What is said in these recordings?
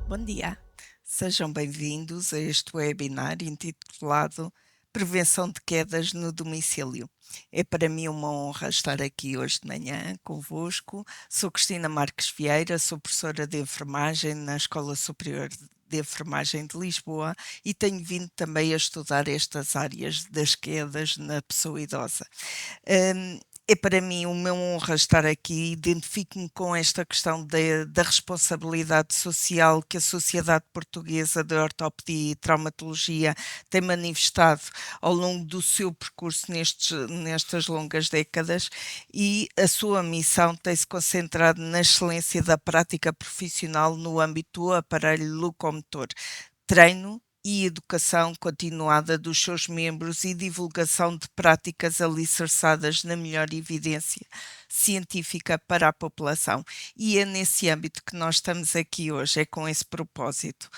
Bom dia, sejam bem-vindos a este webinar intitulado Prevenção de Quedas no Domicílio. É para mim uma honra estar aqui hoje de manhã convosco. Sou Cristina Marques Vieira, sou professora de enfermagem na Escola Superior de Enfermagem de Lisboa e tenho vindo também a estudar estas áreas das quedas na pessoa idosa. É para mim uma honra estar aqui, identifico-me com esta questão da responsabilidade social que a Sociedade Portuguesa de Ortopedia e Traumatologia tem manifestado ao longo do seu percurso nestas longas décadas, e a sua missão tem-se concentrado na excelência da prática profissional no âmbito do aparelho locomotor, treino e educação continuada dos seus membros e divulgação de práticas alicerçadas na melhor evidência científica para a população. E é nesse âmbito que nós estamos aqui hoje, é com esse propósito.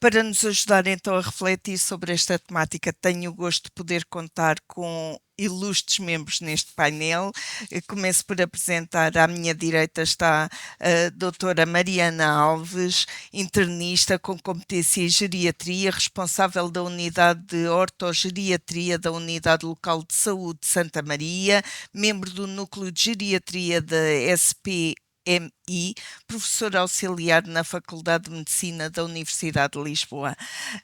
Para nos ajudar então a refletir sobre esta temática, tenho o gosto de poder contar com ilustres membros neste painel. Eu começo por apresentar: à minha direita está a doutora Mariana Alves, internista com competência em geriatria, responsável da unidade de ortogeriatria da Unidade Local de Saúde de Santa Maria, membro do núcleo de geriatria da SPMI, professora auxiliar na Faculdade de Medicina da Universidade de Lisboa.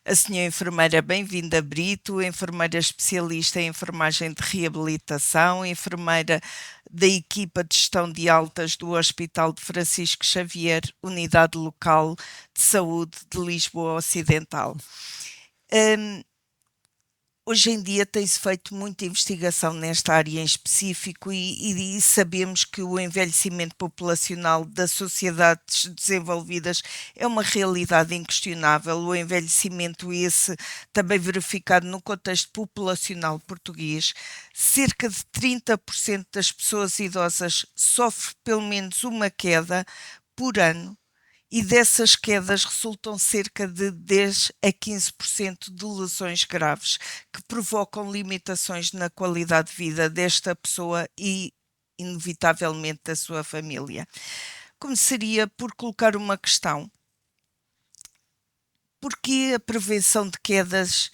A senhora enfermeira Bem-vinda Brito, enfermeira especialista em enfermagem de reabilitação, enfermeira da equipa de gestão de altas do Hospital de Francisco Xavier, Unidade Local de Saúde de Lisboa Ocidental. Hoje em dia tem-se feito muita investigação nesta área em específico e sabemos que o envelhecimento populacional das sociedades desenvolvidas é uma realidade inquestionável. O envelhecimento esse também verificado no contexto populacional português. Cerca de 30% das pessoas idosas sofrem pelo menos uma queda por ano, e dessas quedas resultam cerca de 10 a 15% de lesões graves que provocam limitações na qualidade de vida desta pessoa e, inevitavelmente, da sua família. Começaria por colocar uma questão: por que a prevenção de quedas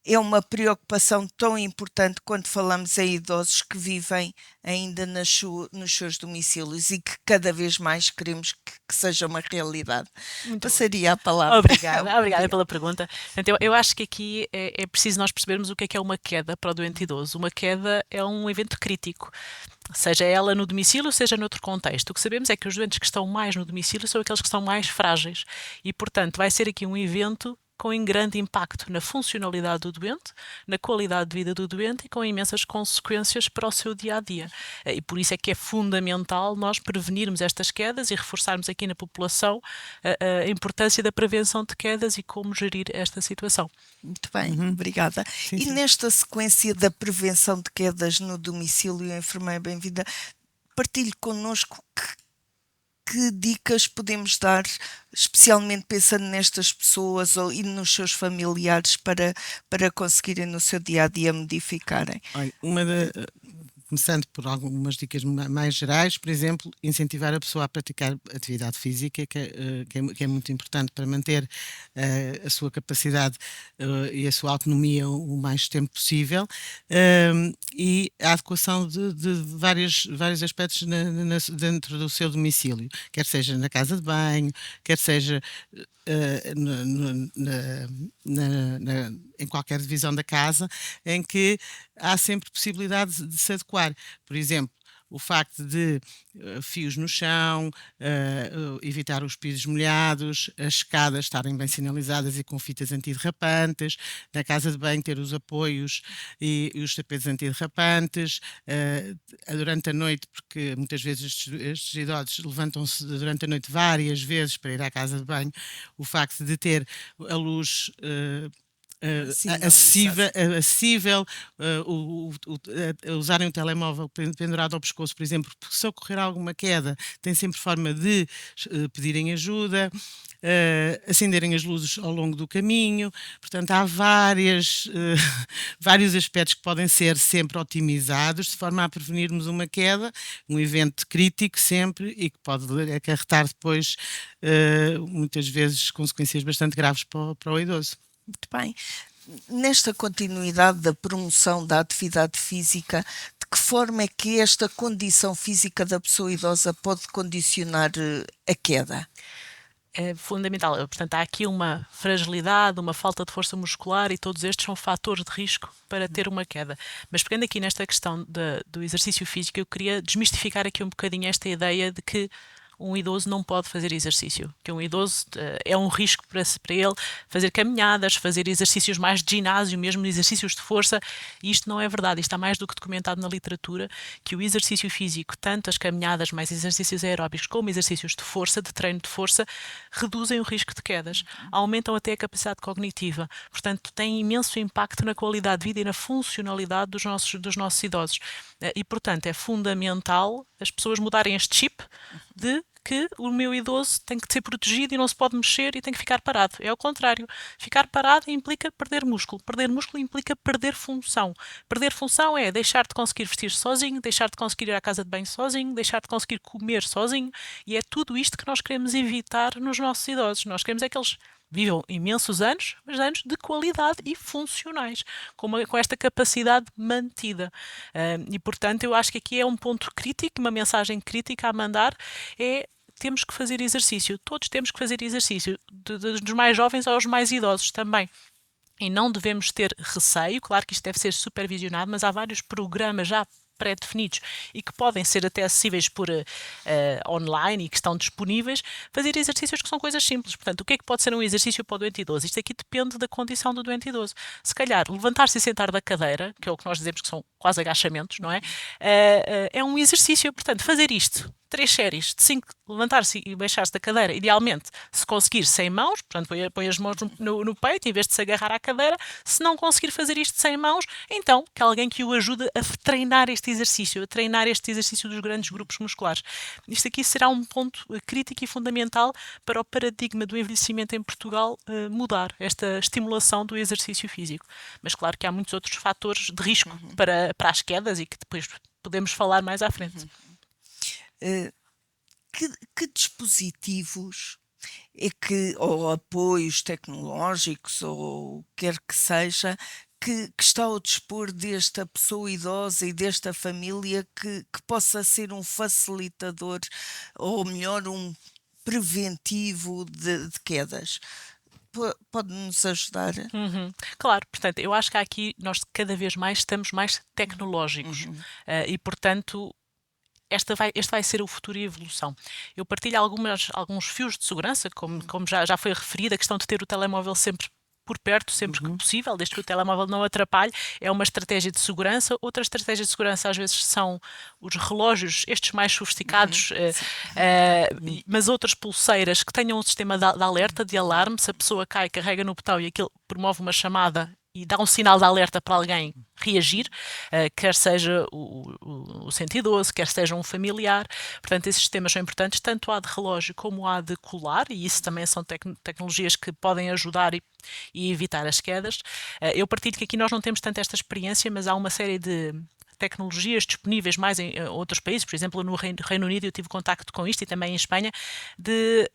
é uma preocupação tão importante quando falamos em idosos que vivem ainda nos seus domicílios e que cada vez mais queremos que seja uma realidade? Muito bem. Passaria a palavra. Obrigada pela pergunta. Então, eu acho que aqui é preciso nós percebermos o que é uma queda para o doente idoso. Uma queda é um evento crítico, seja ela no domicílio, seja noutro contexto. O que sabemos é que os doentes que estão mais no domicílio são aqueles que estão mais frágeis e, portanto, vai ser aqui um evento com grande impacto na funcionalidade do doente, na qualidade de vida do doente e com imensas consequências para o seu dia-a-dia. E por isso é que é fundamental nós prevenirmos estas quedas e reforçarmos aqui na população a importância da prevenção de quedas e como gerir esta situação. Muito bem, obrigada. Sim, E sim. nesta sequência da prevenção de quedas no domicílio, enfermeira Bem-vinda, partilhe connosco que dicas podemos dar, especialmente pensando nestas pessoas e nos seus familiares, para conseguirem no seu dia-a-dia modificarem. Olha, começando por algumas dicas mais gerais, por exemplo, incentivar a pessoa a praticar atividade física, que é muito importante para manter a sua capacidade e a sua autonomia o mais tempo possível, e a adequação de vários aspectos dentro do seu domicílio, quer seja na casa de banho, quer seja em qualquer divisão da casa, em que há sempre possibilidade de se adequar. Por exemplo, o facto de fios no chão, evitar os pisos molhados, as escadas estarem bem sinalizadas e com fitas antiderrapantes, na casa de banho ter os apoios e os tapetes antiderrapantes, durante a noite, porque muitas vezes estes idosos levantam-se durante a noite várias vezes para ir à casa de banho, o facto de ter a luz Sim, não acessível, necessário. acessível, usarem o telemóvel pendurado ao pescoço, por exemplo, porque se ocorrer alguma queda, tem sempre forma de pedirem ajuda, acenderem as luzes ao longo do caminho. Portanto, há vários aspectos que podem ser sempre otimizados de forma a prevenirmos uma queda, um evento crítico sempre e que pode acarretar depois, muitas vezes, consequências bastante graves para o idoso. Muito bem. Nesta continuidade da promoção da atividade física, de que forma é que esta condição física da pessoa idosa pode condicionar a queda? É fundamental. Portanto, há aqui uma fragilidade, uma falta de força muscular e todos estes são fatores de risco para ter uma queda. Mas pegando aqui nesta questão do exercício físico, eu queria desmistificar aqui um bocadinho esta ideia de que um idoso não pode fazer exercício, que um idoso é um risco para ele fazer caminhadas, fazer exercícios mais de ginásio, mesmo exercícios de força, e isto não é verdade. Isto está mais do que documentado na literatura, que o exercício físico, tanto as caminhadas, mais exercícios aeróbicos, como exercícios de força, de treino de força, reduzem o risco de quedas, aumentam até a capacidade cognitiva, portanto tem imenso impacto na qualidade de vida e na funcionalidade dos nossos idosos. E, portanto, é fundamental as pessoas mudarem este chip de que o meu idoso tem que ser protegido e não se pode mexer e tem que ficar parado. É o contrário. Ficar parado implica perder músculo. Perder músculo implica perder função. Perder função é deixar de conseguir vestir sozinho, deixar de conseguir ir à casa de banho sozinho, deixar de conseguir comer sozinho. E é tudo isto que nós queremos evitar nos nossos idosos. Nós queremos é que eles vivam imensos anos, mas anos de qualidade e funcionais, com esta capacidade mantida. E, portanto, eu acho que aqui é um ponto crítico, uma mensagem crítica a mandar, é temos que fazer exercício. Todos temos que fazer exercício, dos mais jovens aos mais idosos também. E não devemos ter receio, claro que isto deve ser supervisionado, mas há vários programas já pré-definidos e que podem ser até acessíveis por online e que estão disponíveis, fazer exercícios que são coisas simples. Portanto, o que é que pode ser um exercício para o doente idoso? Isto aqui depende da condição do doente idoso. Se calhar, levantar-se e sentar da cadeira, que é o que nós dizemos que são quase agachamentos, não é? É um exercício. Portanto, fazer isto 3 séries de 5, levantar-se e baixar-se da cadeira, idealmente, se conseguir sem mãos, portanto, põe as mãos no peito em vez de se agarrar à cadeira. Se não conseguir fazer isto sem mãos, então que alguém que o ajude a treinar este exercício, a treinar este exercício dos grandes grupos musculares. Isto aqui será um ponto crítico e fundamental para o paradigma do envelhecimento em Portugal mudar, esta estimulação do exercício físico. Mas claro que há muitos outros fatores de risco para as quedas e que depois podemos falar mais à frente. Que dispositivos é que, ou apoios tecnológicos, ou quer que seja, que está ao dispor desta pessoa idosa e desta família que possa ser um facilitador, ou melhor, um preventivo de quedas? Pode-nos ajudar? Claro, portanto, eu acho que aqui nós cada vez mais estamos mais tecnológicos e, portanto, este vai ser o futuro e a evolução. Eu partilho alguns fios de segurança, como já foi referido, a questão de ter o telemóvel sempre por perto, sempre que possível, desde que o telemóvel não atrapalhe, é uma estratégia de segurança. Outra estratégia de segurança às vezes são os relógios, estes mais sofisticados, mas outras pulseiras que tenham um sistema de alerta, de alarme. Se a pessoa cai, carrega no botão e aquilo promove uma chamada e dá um sinal de alerta para alguém reagir, quer seja o 112, quer seja um familiar. Portanto, esses sistemas são importantes, tanto há de relógio como há de colar, e isso também são tecnologias que podem ajudar e evitar as quedas. Eu partilho que aqui nós não temos tanto esta experiência, mas há uma série de tecnologias disponíveis mais em outros países, por exemplo, no Reino Unido eu tive contacto com isto e também em Espanha, de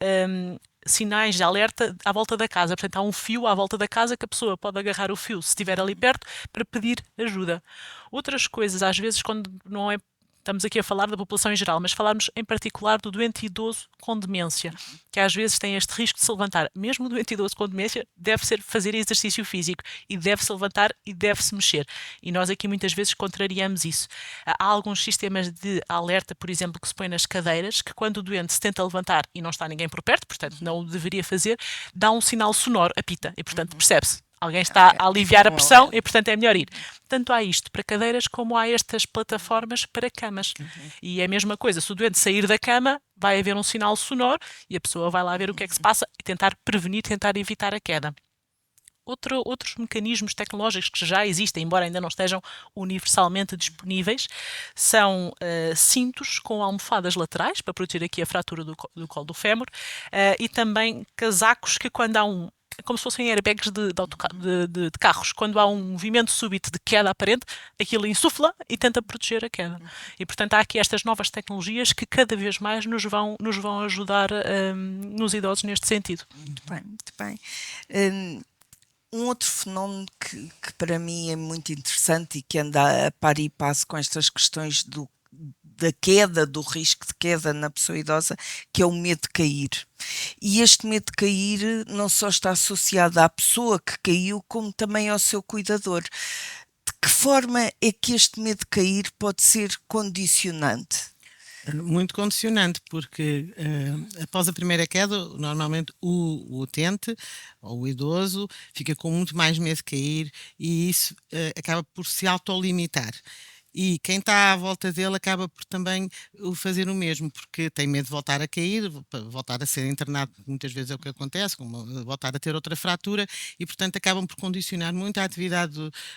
sinais de alerta à volta da casa. Portanto, há um fio à volta da casa que a pessoa pode agarrar o fio se estiver ali perto para pedir ajuda. Outras coisas, às vezes, quando não é. Estamos aqui a falar da população em geral, mas falarmos em particular do doente idoso com demência, que às vezes tem este risco de se levantar. Mesmo o doente idoso com demência deve fazer exercício físico e deve-se levantar e deve-se mexer. E nós aqui muitas vezes contrariamos isso. Há alguns sistemas de alerta, por exemplo, que se põem nas cadeiras, que quando o doente se tenta levantar e não está ninguém por perto, portanto não o deveria fazer, dá um sinal sonoro, apita, e portanto percebe-se. Alguém está a aliviar a pressão e, portanto, é melhor ir. Tanto há isto para cadeiras como há estas plataformas para camas. E é a mesma coisa, se o doente sair da cama, vai haver um sinal sonoro e a pessoa vai lá ver o que é que se passa e tentar prevenir, tentar evitar a queda. outros mecanismos tecnológicos que já existem, embora ainda não estejam universalmente disponíveis, são cintos com almofadas laterais para proteger aqui a fratura do colo do fémur, e também casacos que quando há como se fossem airbags de carros. Quando há um movimento súbito de queda aparente, aquilo insufla e tenta proteger a queda. E, portanto, há aqui estas novas tecnologias que cada vez mais nos vão ajudar nos idosos neste sentido. Muito bem, muito bem. Um outro fenómeno que para mim é muito interessante e que anda a par e passo com estas questões da queda, do risco de queda na pessoa idosa, que é o medo de cair. E este medo de cair não só está associado à pessoa que caiu, como também ao seu cuidador. De que forma é que este medo de cair pode ser condicionante? Muito condicionante, porque após a primeira queda, normalmente o utente ou o idoso fica com muito mais medo de cair e isso acaba por se autolimitar. E quem está à volta dele acaba por também o fazer o mesmo, porque tem medo de voltar a cair, voltar a ser internado, muitas vezes é o que acontece, voltar a ter outra fratura, e portanto acabam por condicionar muito a atividade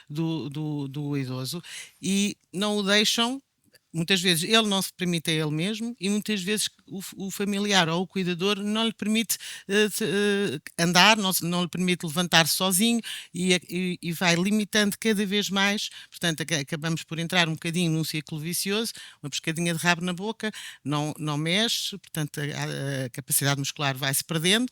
do idoso e não o deixam. Muitas vezes ele não se permite a ele mesmo e muitas vezes o familiar ou o cuidador não lhe permite andar, não lhe permite levantar sozinho e vai limitando cada vez mais. Portanto, acabamos por entrar um bocadinho num ciclo vicioso, uma pescadinha de rabo na boca, não mexe, portanto a capacidade muscular vai-se perdendo,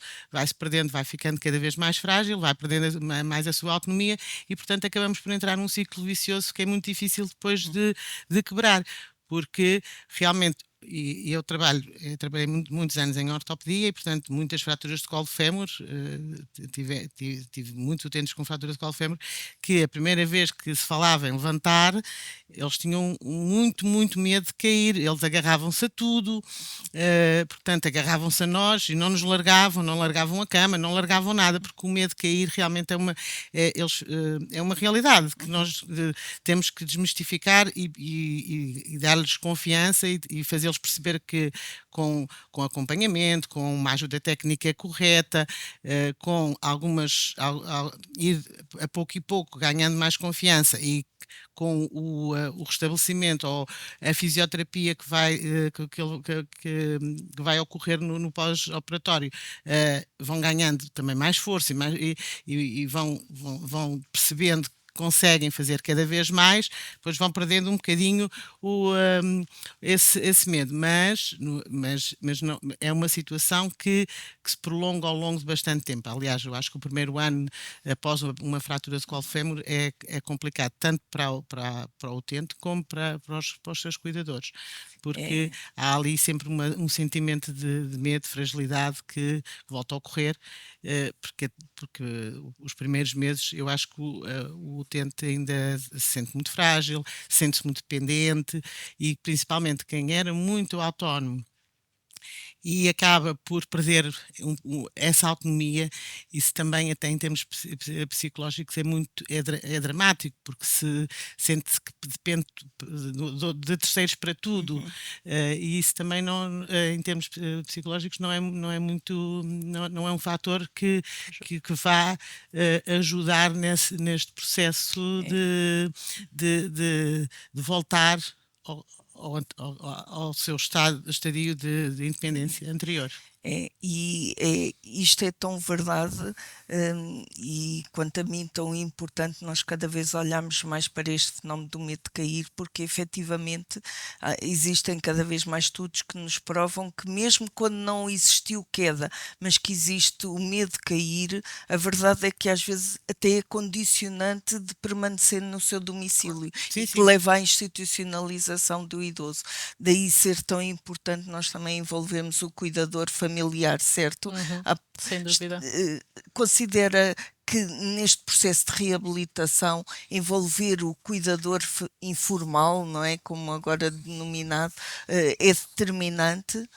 vai ficando cada vez mais frágil, vai perdendo mais a sua autonomia e, portanto, acabamos por entrar num ciclo vicioso que é muito difícil depois de quebrar. Porque realmente, eu trabalhei muitos anos em ortopedia e, portanto, muitas fraturas de colo de fémur, tive muitos utentes com fraturas de colo de fémur, que a primeira vez que se falava em levantar, eles tinham muito, muito medo de cair, eles agarravam-se a tudo, portanto, agarravam-se a nós e não nos largavam, não largavam a cama, não largavam nada, porque o medo de cair realmente é uma realidade que nós temos que desmistificar e dar-lhes confiança e fazê-los perceber que com acompanhamento, com uma ajuda técnica correta, com ir a pouco e pouco ganhando mais confiança e com o restabelecimento ou a fisioterapia que vai ocorrer no pós-operatório, vão ganhando também mais força e vão percebendo conseguem fazer cada vez mais, depois vão perdendo um bocadinho esse medo, mas não, é uma situação que se prolonga ao longo de bastante tempo. Aliás, eu acho que o primeiro ano após uma fratura de colo de fémur é complicado, tanto para o utente como para os seus cuidadores, porque há ali sempre um sentimento de medo, de fragilidade que volta a ocorrer, porque os primeiros meses eu acho que o utente ainda se sente muito frágil, sente-se muito dependente e principalmente quem era muito autónomo e acaba por perder essa autonomia, isso também até em termos psicológicos é dramático, porque se sente que depende de terceiros para tudo, e isso também não, em termos psicológicos não é muito, não é um fator que vá ajudar neste processo de voltar ao seu estadio de independência anterior. Isto é tão verdade, e quanto a mim tão importante nós cada vez olharmos mais para este fenómeno do medo de cair, porque efetivamente existem cada vez mais estudos que nos provam que mesmo quando não existiu queda, mas que existe o medo de cair, a verdade é que às vezes até é condicionante de permanecer no seu domicílio e que leva à institucionalização do idoso. Daí ser tão importante nós também envolvemos o cuidador familiar, certo? Sem dúvida. Considera que neste processo de reabilitação envolver o cuidador informal, não é? Como agora denominado, é determinante?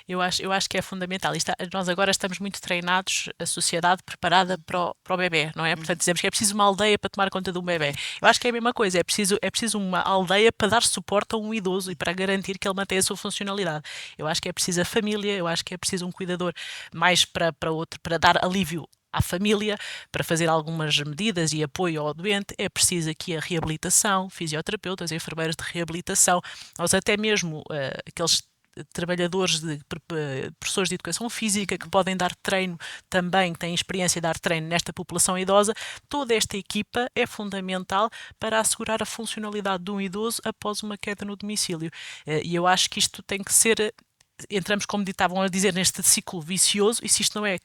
Eu acho que é fundamental. Nós agora estamos muito treinados, a sociedade preparada para o bebê, não é? Portanto, dizemos que é preciso uma aldeia para tomar conta de um bebê. Eu acho que é a mesma coisa, é preciso uma aldeia para dar suporte a um idoso e para garantir que ele mantenha a sua funcionalidade. Eu acho que é preciso a família, eu acho que é preciso um cuidador mais para dar alívio à família para fazer algumas medidas e apoio ao doente, é preciso aqui a reabilitação, fisioterapeutas, enfermeiras de reabilitação, nós até mesmo aqueles trabalhadores, professores de educação física que podem dar treino também, têm experiência de dar treino nesta população idosa, toda esta equipa é fundamental para assegurar a funcionalidade de um idoso após uma queda no domicílio. E eu acho que isto tem que ser entramos, como estavam a dizer, neste ciclo vicioso, e se isto não é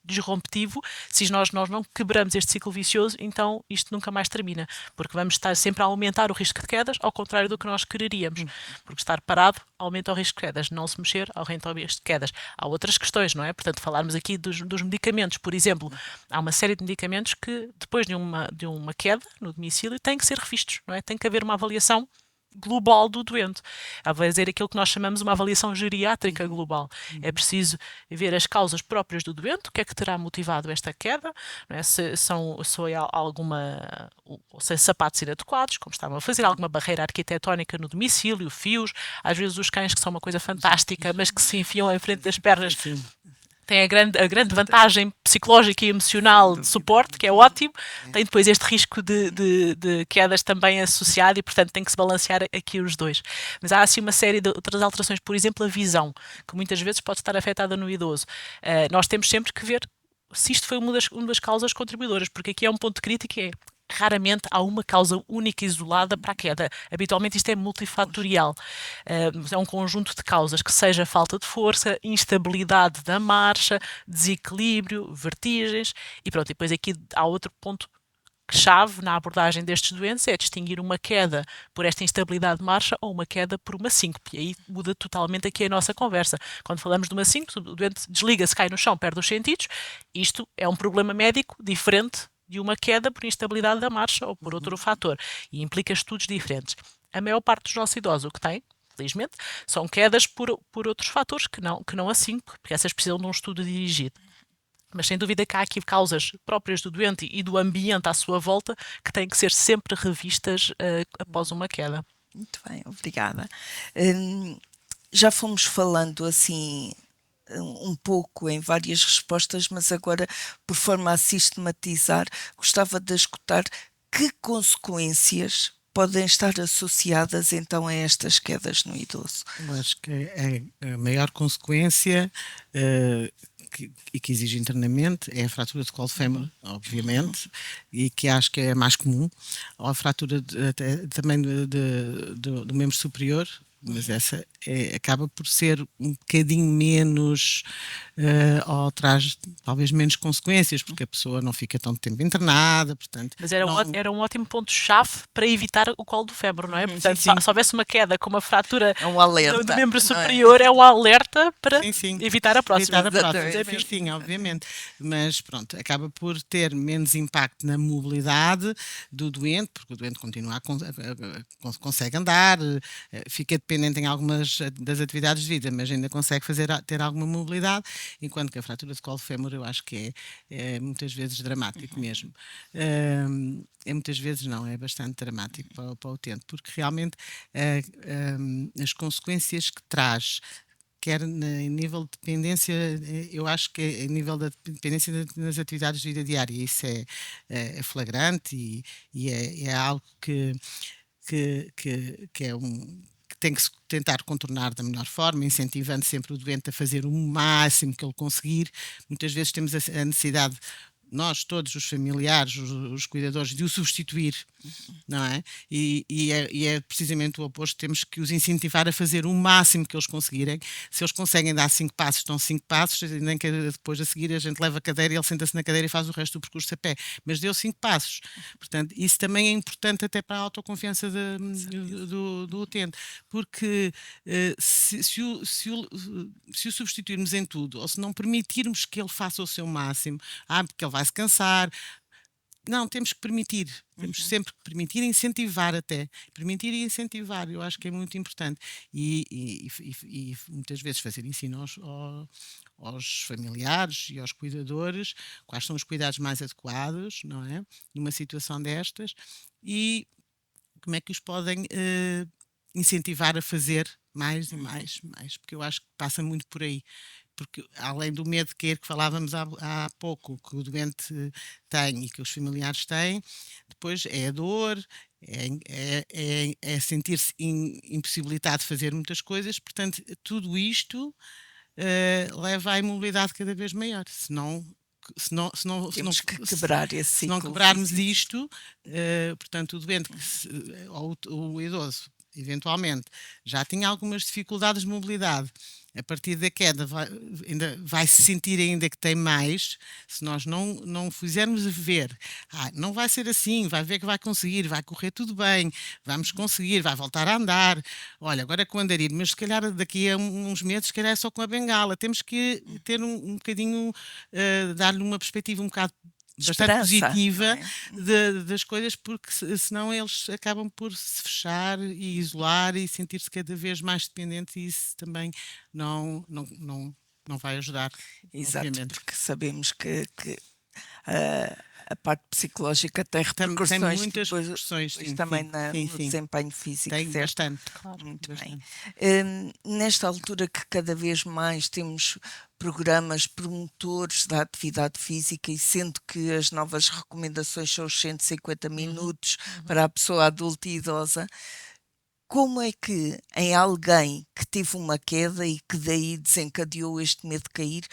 disruptivo, se nós não quebramos este ciclo vicioso, então isto nunca mais termina, porque vamos estar sempre a aumentar o risco de quedas, ao contrário do que nós quereríamos, porque estar parado aumenta o risco de quedas, não se mexer aumenta o risco de quedas. Há outras questões, não é? Portanto, falarmos aqui dos medicamentos, por exemplo, há uma série de medicamentos que, depois de uma queda no domicílio, têm que ser revistos, não é? Tem que haver uma avaliação global do doente, a fazer aquilo que nós chamamos uma avaliação geriátrica global. É preciso ver as causas próprias do doente, o que é que terá motivado esta queda, não é? Se há alguma, ou seja, sapatos inadequados, como estavam a fazer, alguma barreira arquitetónica no domicílio, fios, às vezes os cães que são uma coisa fantástica, mas que se enfiam em frente das pernas, tem a grande vantagem psicológica e emocional de suporte, que é ótimo, tem depois este risco de quedas também associado e, portanto, tem que se balancear aqui os dois. Mas há assim uma série de outras alterações, por exemplo, a visão, que muitas vezes pode estar afetada no idoso. Nós temos sempre que ver se isto foi uma das causas contribuidoras, porque aqui é um ponto crítico, que é raramente há uma causa única e isolada para a queda. Habitualmente isto é multifatorial. É um conjunto de causas, que seja falta de força, instabilidade da marcha, desequilíbrio, vertigens e pronto. E depois aqui há outro ponto chave na abordagem destes doentes, é distinguir uma queda por esta instabilidade de marcha ou uma queda por uma síncope. E aí muda totalmente aqui a nossa conversa. Quando falamos de uma síncope, o doente desliga-se, cai no chão, perde os sentidos. Isto é um problema médico diferente de uma queda por instabilidade da marcha ou por outro fator. E implica estudos diferentes. A maior parte dos nossos idosos o que tem, felizmente, são quedas por outros fatores que não a síncope, porque essas precisam de um estudo dirigido. Mas sem dúvida que há aqui causas próprias do doente e do ambiente à sua volta que têm que ser sempre revistas após uma queda. Muito bem, obrigada. Já fomos falando assim um pouco em várias respostas, mas agora, por forma a sistematizar, gostava de escutar que consequências podem estar associadas então a estas quedas no idoso. Eu acho que a maior consequência e que exige internamento é a fratura de colo fémur, obviamente, e que acho que é a mais comum, ou a fratura também do membro superior, mas essa acaba por ser um bocadinho menos, ou traz talvez menos consequências, porque a pessoa não fica tanto tempo internada, portanto... Mas era um ótimo ponto-chave para evitar o colo do fémur, não é? Portanto, sim. se houvesse uma queda com uma fratura um alerta, do membro superior, é um alerta para sim. evitar a próxima. Sim, obviamente. Mas pronto, acaba por ter menos impacto na mobilidade do doente, porque o doente continua consegue andar, fica dependente em algumas das atividades de vida, mas ainda consegue ter alguma mobilidade, enquanto que a fratura de colo fémur eu acho que é muitas vezes dramático mesmo. Muitas vezes não, é bastante dramático para o utente, porque realmente as consequências que traz, quer em nível de dependência, eu acho que em nível da dependência nas atividades de vida diária, isso é flagrante e é algo que tem que se tentar contornar da melhor forma, incentivando sempre o doente a fazer o máximo que ele conseguir. Muitas vezes temos a necessidade, nós todos os familiares, os cuidadores, de o substituir, não é? E é precisamente o oposto, temos que os incentivar a fazer o máximo que eles conseguirem. Se eles conseguem dar 5 passos, dão 5 passos, nem que depois a seguir a gente leva a cadeira e ele senta-se na cadeira e faz o resto do percurso a pé, mas deu 5 passos. Portanto, isso também é importante até para a autoconfiança do utente, porque se o substituirmos em tudo, ou se não permitirmos que ele faça o seu máximo, porque ele vai se cansar. Não, temos que permitir, temos sempre que permitir, incentivar até. Permitir e incentivar, eu acho que é muito importante. E muitas vezes fazer ensino aos familiares e aos cuidadores quais são os cuidados mais adequados, não é? Numa situação destas, e como é que os podem incentivar a fazer mais e mais, mais, porque eu acho que passa muito por aí. Porque além do medo de cair que falávamos há pouco, que o doente tem e que os familiares têm, depois é a dor, é sentir-se impossibilitado de fazer muitas coisas, portanto, tudo isto leva à imobilidade cada vez maior. Temos que quebrar esse Se não ciclo quebrarmos vicioso. isto, portanto, o doente ou o idoso, eventualmente, já tinha algumas dificuldades de mobilidade. A partir da queda ainda vai se sentir ainda que tem mais, se nós não fizermos ver, não vai ser assim, vai ver que vai conseguir, vai correr tudo bem, vamos conseguir, vai voltar a andar. Olha, agora com o andarilho, mas se calhar daqui a uns meses, se calhar é só com a bengala. Temos que ter um bocadinho, dar-lhe uma perspectiva um bocado bastante Esperança, não positiva é? das coisas, porque senão eles acabam por se fechar e isolar e sentir-se cada vez mais dependentes, e isso também não vai ajudar, Exato, obviamente. porque sabemos que a parte psicológica tem Tem repercussões muitas depois, repercussões, depois sim, também sim, no sim. desempenho físico, Tem certo? bastante. Claro. Muito bem. Bastante. Nesta altura que cada vez mais temos programas promotores da atividade física, e sendo que as novas recomendações são os 150 minutos para a pessoa adulta e idosa, como é que em alguém que teve uma queda e que daí desencadeou este medo de cair,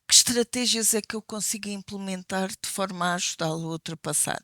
que estratégias é que eu consigo implementar de forma a ajudá-lo a ultrapassar?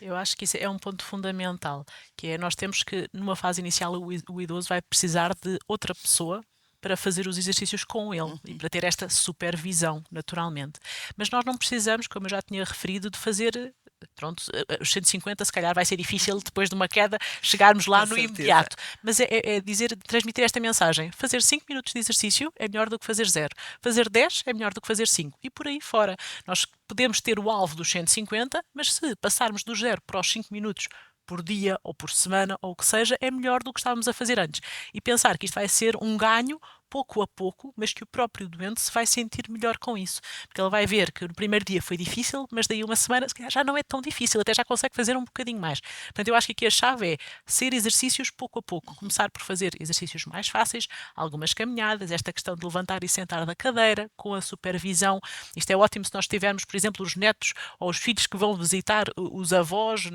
Eu acho que isso é um ponto fundamental, que é nós temos que, numa fase inicial, o idoso vai precisar de outra pessoa para fazer os exercícios com ele e para ter esta supervisão, naturalmente. Mas nós não precisamos, como eu já tinha referido, de fazer. Pronto, os 150 se calhar vai ser difícil depois de uma queda chegarmos lá Com no certeza. imediato. Mas é dizer, transmitir esta mensagem. Fazer 5 minutos de exercício é melhor do que fazer 0. Fazer 10 é melhor do que fazer 5. E por aí fora. Nós podemos ter o alvo dos 150, mas se passarmos do 0 para os 5 minutos por dia ou por semana ou o que seja, é melhor do que estávamos a fazer antes. E pensar que isto vai ser um ganho pouco a pouco, mas que o próprio doente se vai sentir melhor com isso. Porque ele vai ver que no primeiro dia foi difícil, mas daí uma semana se calhar já não é tão difícil, até já consegue fazer um bocadinho mais. Portanto, eu acho que aqui a chave é ser exercícios pouco a pouco. Começar por fazer exercícios mais fáceis, algumas caminhadas, esta questão de levantar e sentar da cadeira, com a supervisão. Isto é ótimo se nós tivermos, por exemplo, os netos ou os filhos que vão visitar os avós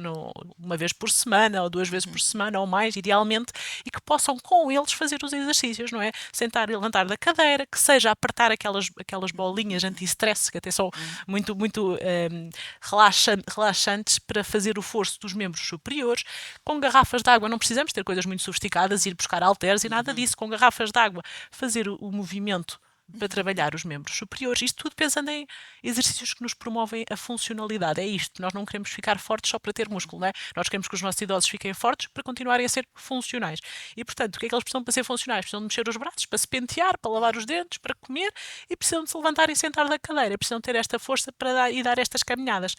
uma vez por semana ou 2 vezes por semana ou mais, idealmente, e que possam com eles fazer os exercícios, não é? Sentar e levantar da cadeira, que seja apertar aquelas bolinhas anti-stress, que até são muito relaxantes para fazer o forço dos membros superiores. Com garrafas de água, não precisamos ter coisas muito sofisticadas, ir buscar halteres e nada disso. Com garrafas de água, fazer o movimento para trabalhar os membros superiores. Isto tudo pensando em exercícios que nos promovem a funcionalidade. É isto. Nós não queremos ficar fortes só para ter músculo, não é? Nós queremos que os nossos idosos fiquem fortes para continuarem a ser funcionais. E, portanto, o que é que eles precisam para ser funcionais? Precisam de mexer os braços, para se pentear, para lavar os dentes, para comer, e precisam de se levantar e sentar da cadeira. Precisam ter esta força para dar estas caminhadas.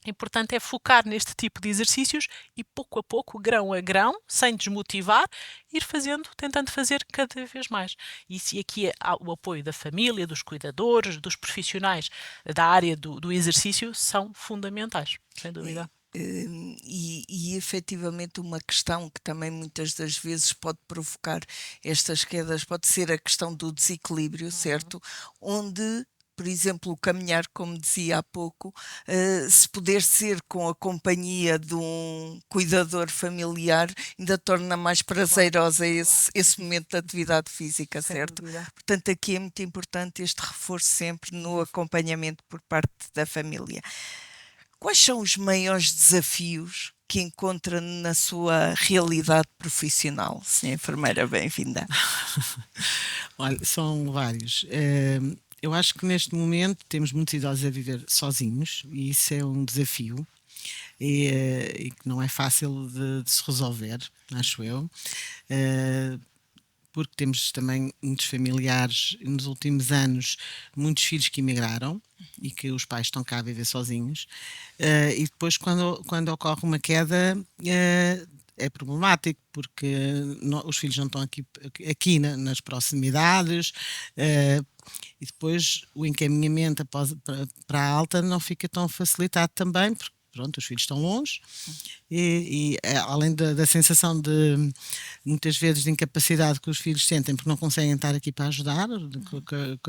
Importante é focar neste tipo de exercícios e pouco a pouco, grão a grão, sem desmotivar, ir fazendo, tentando fazer cada vez mais. E se aqui há o apoio da família, dos cuidadores, dos profissionais da área do exercício, são fundamentais, sem dúvida. E efetivamente uma questão que também muitas das vezes pode provocar estas quedas pode ser a questão do desequilíbrio, certo? Onde, por exemplo, o caminhar, como dizia há pouco, se puder ser com a companhia de um cuidador familiar, ainda torna mais prazerosa esse momento de atividade física, Sem certo? dúvida. Portanto, aqui é muito importante este reforço sempre no acompanhamento por parte da família. Quais são os maiores desafios que encontra na sua realidade profissional, Senhora Enfermeira? Bem-vinda. Olha, são vários. Eu acho que neste momento temos muitos idosos a viver sozinhos e isso é um desafio e que não é fácil de se resolver, acho eu. Porque temos também muitos familiares nos últimos anos, muitos filhos que emigraram e que os pais estão cá a viver sozinhos. E depois, quando ocorre uma queda, é problemático, porque os filhos não estão aqui nas proximidades, e depois o encaminhamento para a alta não fica tão facilitado também, porque pronto, os filhos estão longe além da sensação de muitas vezes de incapacidade que os filhos sentem porque não conseguem estar aqui para ajudar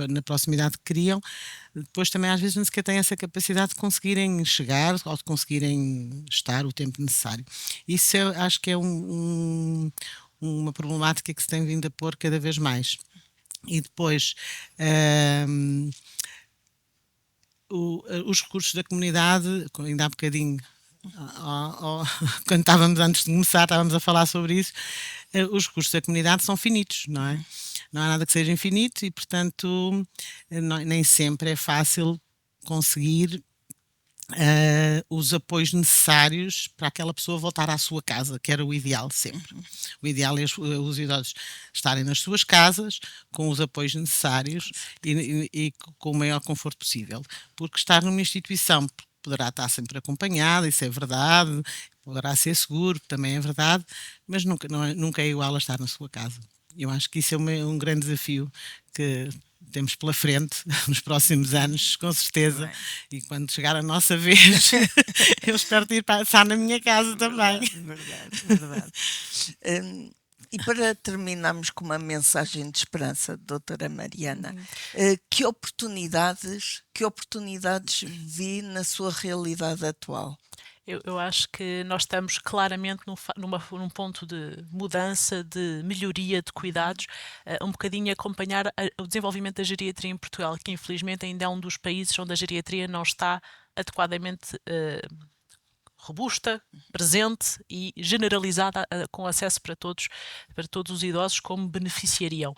na proximidade que queriam, depois também às vezes não sequer têm essa capacidade de conseguirem chegar ou de conseguirem estar o tempo necessário. Isso acho que é uma problemática que se tem vindo a pôr cada vez mais. E depois os recursos da comunidade, ainda há bocadinho, quando antes de começar, estávamos a falar sobre isso, os recursos da comunidade são finitos, não é? Não há nada que seja infinito e, portanto, nem sempre é fácil conseguir os apoios necessários para aquela pessoa voltar à sua casa, que era o ideal sempre. O ideal é os idosos estarem nas suas casas, com os apoios necessários e com o maior conforto possível. Porque estar numa instituição poderá estar sempre acompanhada, isso é verdade, poderá ser seguro, também é verdade, mas nunca é igual a estar na sua casa. Eu acho que isso é um grande desafio que temos pela frente nos próximos anos, com certeza. Bem. E quando chegar a nossa vez, eu espero ir passar na minha casa também. Verdade. E para terminarmos com uma mensagem de esperança, doutora Mariana, que oportunidades vê na sua realidade atual? Eu acho que nós estamos claramente num ponto de mudança, de melhoria de cuidados, um bocadinho a acompanhar o desenvolvimento da geriatria em Portugal, que infelizmente ainda é um dos países onde a geriatria não está adequadamente robusta, presente e generalizada, com acesso para todos os idosos como beneficiariam.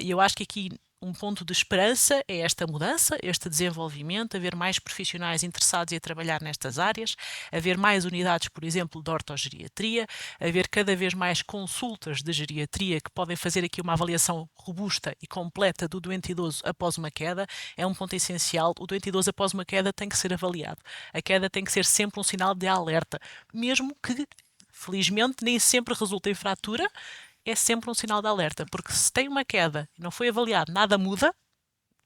E eu acho que aqui um ponto de esperança é esta mudança, este desenvolvimento, haver mais profissionais interessados em trabalhar nestas áreas, haver mais unidades, por exemplo, de ortogeriatria, haver cada vez mais consultas de geriatria que podem fazer aqui uma avaliação robusta e completa do doente idoso após uma queda. É um ponto essencial. O doente idoso após uma queda tem que ser avaliado. A queda tem que ser sempre um sinal de alerta, mesmo que, felizmente, nem sempre resulta em fratura. É sempre um sinal de alerta, porque se tem uma queda e não foi avaliado, nada muda,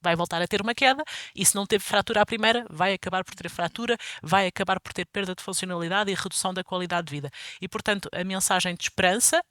vai voltar a ter uma queda, e se não teve fratura à primeira, vai acabar por ter fratura, vai acabar por ter perda de funcionalidade e redução da qualidade de vida. E, portanto, a mensagem de esperança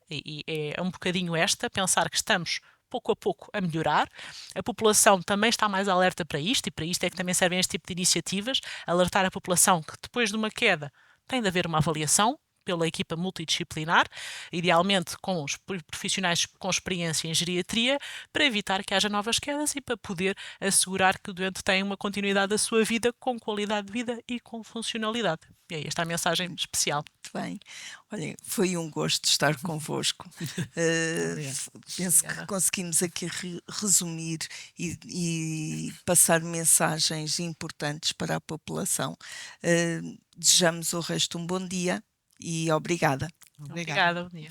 é um bocadinho esta, pensar que estamos pouco a pouco a melhorar. A população também está mais alerta para isto, e para isto é que também servem este tipo de iniciativas, alertar a população que depois de uma queda tem de haver uma avaliação pela equipa multidisciplinar, idealmente com os profissionais com experiência em geriatria, para evitar que haja novas quedas e para poder assegurar que o doente tem uma continuidade da sua vida com qualidade de vida e com funcionalidade. E é esta a mensagem especial. Muito bem. Olhem, foi um gosto estar convosco. Penso que conseguimos aqui resumir e passar mensagens importantes para a população. Desejamos o resto um bom dia e obrigada. Obrigada. Bom dia.